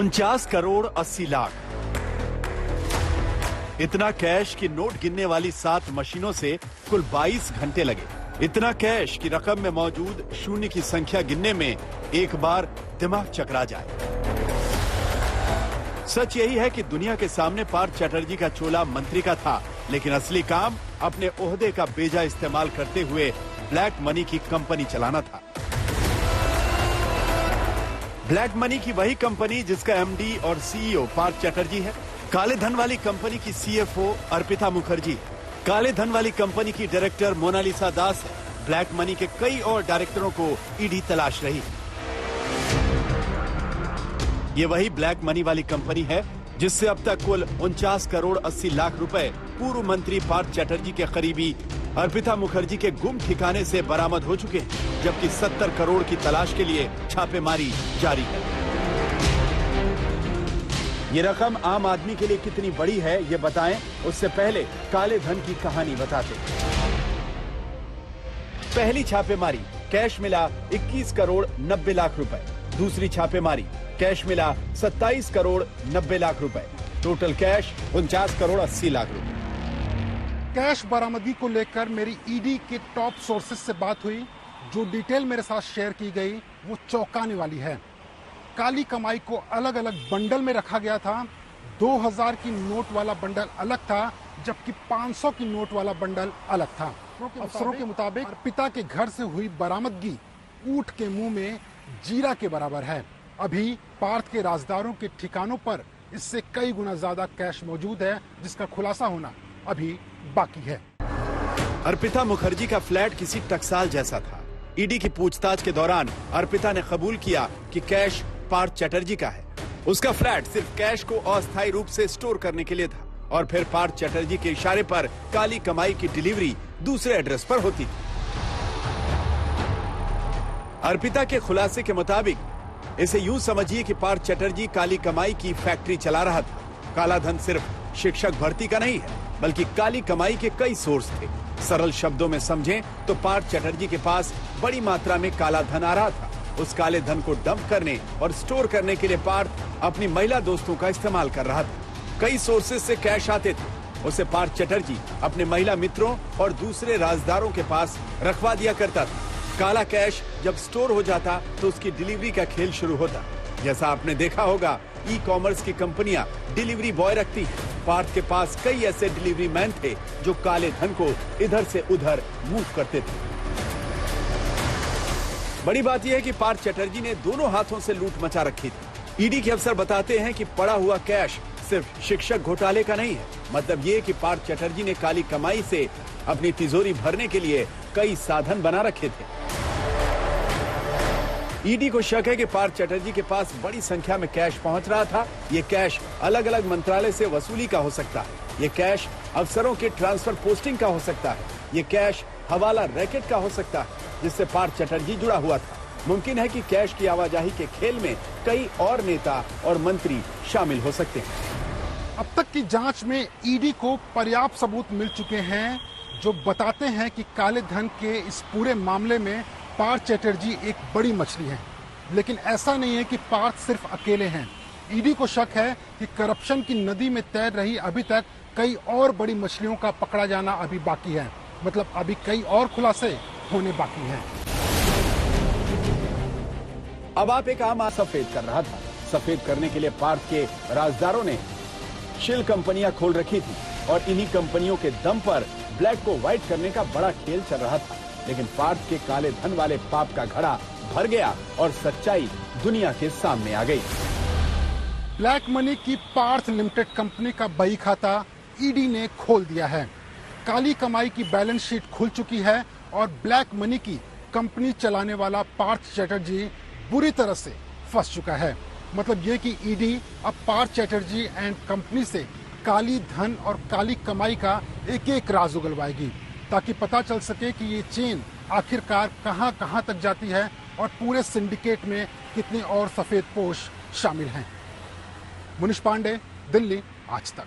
49 करोड़ 80 लाख। इतना कैश कि नोट गिनने वाली 7 मशीनों से कुल 22 घंटे लगे। इतना कैश कि रकम में मौजूद शून्य की संख्या गिनने में एक बार दिमाग चकरा जाए। सच यही है कि दुनिया के सामने पार्थ चटर्जी का चोला मंत्री का था, लेकिन असली काम अपने ओहदे का बेजा इस्तेमाल करते हुए ब्लैक मनी की कंपनी चलाना था। ब्लैक मनी की वही कंपनी जिसका एमडी और सीईओ पार्थ चटर्जी है। काले धन वाली कंपनी की सीएफओ अर्पिता मुखर्जी, काले धन वाली कंपनी की डायरेक्टर मोनालिसा दास है। ब्लैक मनी के कई और डायरेक्टरों को ईडी तलाश रही। ये वही ब्लैक मनी वाली कंपनी है जिससे अब तक कुल 49 करोड़ 80 लाख रुपए पूर्व मंत्री पार्थ चटर्जी के करीबी अर्पिता मुखर्जी के गुम ठिकाने से बरामद हो चुके हैं, जबकि 70 करोड़ की तलाश के लिए छापेमारी जारी है। ये रकम आम आदमी के लिए कितनी बड़ी है ये बताएं, उससे पहले काले धन की कहानी बताते। पहली छापेमारी, कैश मिला 21 करोड़ 90 लाख रुपए। दूसरी छापेमारी, कैश मिला 27 करोड़ 90 लाख रुपए। टोटल कैश 49 करोड़ 80 लाख रुपए। कैश बरामदगी को लेकर मेरी ईडी के टॉप सोर्सेज से बात हुई। जो डिटेल मेरे साथ शेयर की गई वो चौंकाने वाली है। काली कमाई को अलग अलग बंडल में रखा गया था। 2000 की नोट वाला बंडल अलग था, जबकि 500 की नोट वाला बंडल अलग था। अफसरों के मुताबिक अर्पिता के घर से हुई बरामदगी ऊंट के मुंह में जीरा के बराबर है। अभी पार्थ के राजदारों के ठिकानों पर इससे कई गुना ज्यादा कैश मौजूद है, जिसका खुलासा होना अभी बाकी है। अर्पिता मुखर्जी का फ्लैट किसी टकसाल जैसा था। ईडी की पूछताछ के दौरान अर्पिता ने कबूल किया कि कैश पार्थ चटर्जी का है। उसका फ्लैट सिर्फ कैश को अस्थायी रूप से स्टोर करने के लिए था और फिर पार्थ चटर्जी के इशारे पर काली कमाई की डिलीवरी दूसरे एड्रेस पर होती थी। अर्पिता के खुलासे के मुताबिक इसे यूं समझिए कि पार्थ चटर्जी काली कमाई की फैक्ट्री चला रहा था। काला धन सिर्फ शिक्षक भर्ती का नहीं है, बल्कि काली कमाई के कई सोर्स थे। सरल शब्दों में समझें तो पार्थ चटर्जी के पास बड़ी मात्रा में काला धन आ रहा था। उस काले धन को डंप करने और स्टोर करने के लिए पार्थ अपनी महिला दोस्तों का इस्तेमाल कर रहा था। कई सोर्सेज से कैश आते थे। उसे पार्थ चटर्जी अपने महिला मित्रों और दूसरे राजदारों के पास रखवा दिया करता था। काला कैश जब स्टोर हो जाता तो उसकी डिलीवरी का खेल शुरू होता। जैसा आपने देखा होगा, ई कॉमर्स की कंपनियां डिलीवरी बॉय रखती हैं। पार्थ के पास कई ऐसे डिलीवरी मैन थे जो काले धन को इधर से उधर मूव करते थे। बड़ी बात यह है कि पार्थ चटर्जी ने दोनों हाथों से लूट मचा रखी थी। ईडी के अफसर बताते हैं कि पड़ा हुआ कैश सिर्फ शिक्षक घोटाले का नहीं है। मतलब ये कि पार्थ चटर्जी ने काली कमाई से अपनी तिजोरी भरने के लिए कई साधन बना रखे थे। ईडी को शक है कि पार्थ चटर्जी के पास बड़ी संख्या में कैश पहुंच रहा था। ये कैश अलग अलग मंत्रालय से वसूली का हो सकता है। ये कैश अफसरों के ट्रांसफर पोस्टिंग का हो सकता है। ये कैश हवाला रैकेट का हो सकता है जिससे पार्थ चटर्जी जुड़ा हुआ था। मुमकिन है कि कैश की आवाजाही के खेल में कई और नेता और मंत्री शामिल हो सकते हैं। अब तक की जांच में ईडी को पर्याप्त सबूत मिल चुके हैं जो बताते हैं कि काले धन के इस पूरे मामले में पार्थ चटर्जी एक बड़ी मछली है। लेकिन ऐसा नहीं है कि पार्थ सिर्फ अकेले हैं। ईडी को शक है कि करप्शन की नदी में तैर रही अभी तक कई और बड़ी मछलियों का पकड़ा जाना अभी बाकी है। मतलब अभी कई और खुलासे होने बाकी हैं। अब आप एक आम सफेद कर रहा था। सफेद करने के लिए पार्थ के राजदारों ने शिल कंपनियां खोल रखी थी और इन्हीं कंपनियों के दम पर ब्लैक को व्हाइट करने का बड़ा खेल चल रहा था। लेकिन पार्थ के काले धन वाले पाप का घड़ा भर गया और सच्चाई दुनिया के सामने आ गई। ब्लैक मनी की पार्थ लिमिटेड कंपनी का बही खाता ईडी ने खोल दिया है। काली कमाई की बैलेंस शीट खुल चुकी है और ब्लैक मनी की कंपनी चलाने वाला पार्थ चटर्जी बुरी तरह से फंस चुका है। मतलब ये कि ईडी अब पार्थ चटर्जी एंड कंपनी से काली धन और काली कमाई का एक एक राज उगलवाएगी, ताकि पता चल सके कि ये चेन आखिरकार कहां कहां तक जाती है और पूरे सिंडिकेट में कितने और सफेद पोश शामिल हैं। मुनीश पांडे, दिल्ली, आज तक।